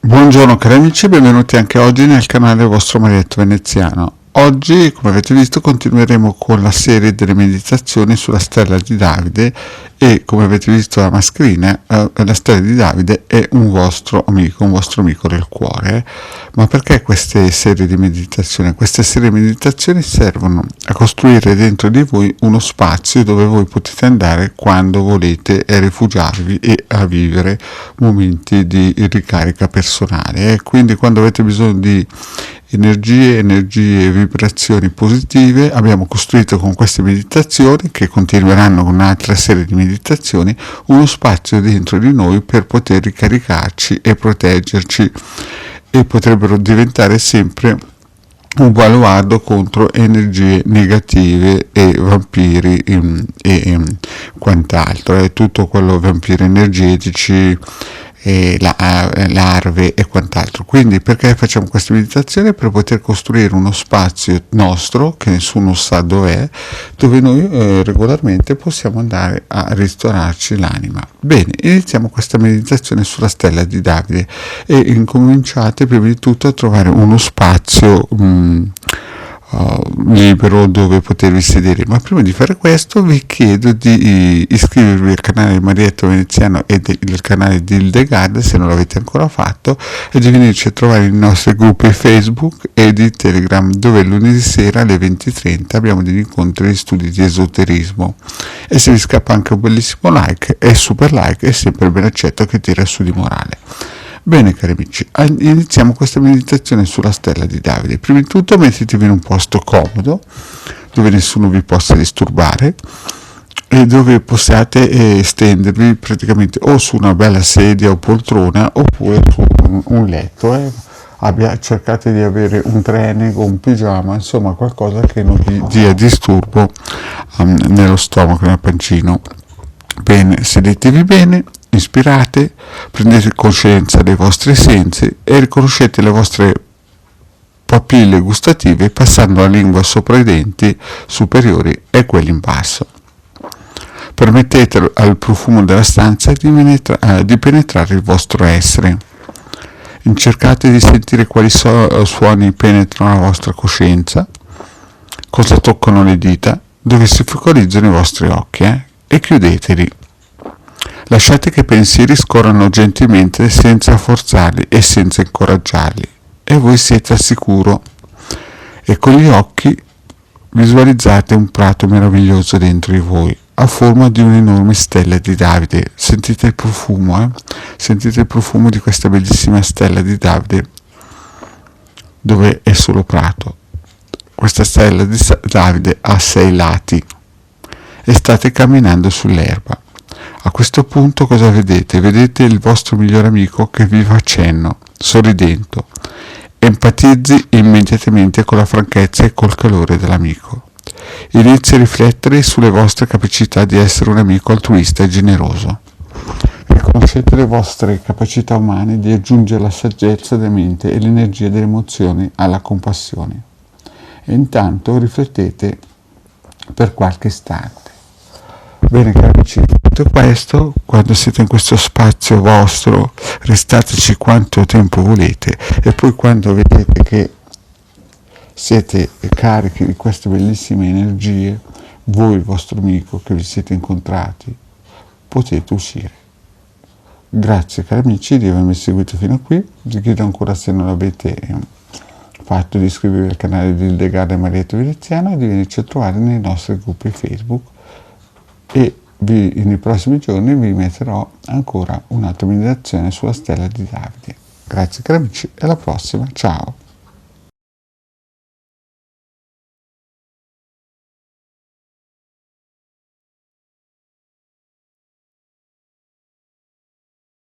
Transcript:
Buongiorno cari amici, benvenuti anche oggi nel canale vostro Marietto Veneziano. Oggi, come avete visto, continueremo con la serie delle meditazioni sulla stella di Davide e, come avete visto dalla mascherina, la stella di Davide è un vostro amico del cuore. Ma perché queste serie di meditazioni? Queste serie di meditazioni servono a costruire dentro di voi uno spazio dove voi potete andare quando volete e rifugiarvi e a vivere momenti di ricarica personale. Quindi quando avete bisogno di energie, vibrazioni positive, abbiamo costruito con queste meditazioni, che continueranno con un'altra serie di meditazioni, uno spazio dentro di noi per poter ricaricarci e proteggerci, e potrebbero diventare sempre un baluardo contro energie negative e vampiri e quant'altro, è tutto quello, vampiri energetici e larve e quant'altro. Quindi perché facciamo questa meditazione? Per poter costruire uno spazio nostro, che nessuno sa dov'è, dove noi regolarmente possiamo andare a ristorarci l'anima. Bene, iniziamo questa meditazione sulla stella di Davide e incominciate prima di tutto a trovare uno spazio libero dove potervi sedere. Ma prima di fare questo vi chiedo di iscrivervi al canale Marietto Veneziano e del canale di Hildegard, se non l'avete ancora fatto, e di venirci a trovare nei nostri gruppi Facebook e di Telegram, dove lunedì sera alle 20:30 abbiamo degli incontri di studi di esoterismo. E se vi scappa anche un bellissimo like, e super like è sempre ben accetto, che tira su di morale. Bene cari amici, iniziamo questa meditazione sulla stella di Davide. Prima di tutto mettetevi in un posto comodo, dove nessuno vi possa disturbare e dove possiate stendervi praticamente o su una bella sedia o poltrona oppure su un letto. Cercate di avere un training o un pigiama, insomma qualcosa che non vi dia disturbo nello stomaco, nel pancino. Bene, sedetevi bene. Ispirate, prendete coscienza dei vostri sensi e riconoscete le vostre papille gustative passando la lingua sopra i denti superiori e quelli in basso. Permettete al profumo della stanza di penetrare il vostro essere. Cercate di sentire quali suoni penetrano la vostra coscienza, cosa toccano le dita, dove si focalizzano i vostri occhi, e chiudeteli. Lasciate che i pensieri scorrano gentilmente senza forzarli e senza incoraggiarli, e voi siete al sicuro. E con gli occhi visualizzate un prato meraviglioso dentro di voi, a forma di un'enorme stella di Davide. Sentite il profumo, Sentite il profumo di questa bellissima stella di Davide, dove è solo prato. Questa stella di Davide ha 6 lati e state camminando sull'erba. A questo punto cosa vedete? Vedete il vostro migliore amico che vi fa cenno, sorridendo. Empatizzi immediatamente con la franchezza e col calore dell'amico. Inizi a riflettere sulle vostre capacità di essere un amico altruista e generoso. Riconoscete le vostre capacità umane di aggiungere la saggezza della mente e l'energia delle emozioni alla compassione. E intanto riflettete per qualche istante. Bene cari amici, tutto questo, quando siete in questo spazio vostro, restateci quanto tempo volete, e poi quando vedete che siete carichi di queste bellissime energie, voi e il vostro amico che vi siete incontrati, potete uscire. Grazie cari amici di avermi seguito fino a qui. Vi chiedo ancora, se non l'avete fatto, di iscrivervi al canale di Hildegard e Marietto Veneziano e di venirci a trovare nei nostri gruppi Facebook. E nei prossimi giorni vi metterò ancora un'altra meditazione sulla stella di Davide. Grazie cari amici e alla prossima, ciao!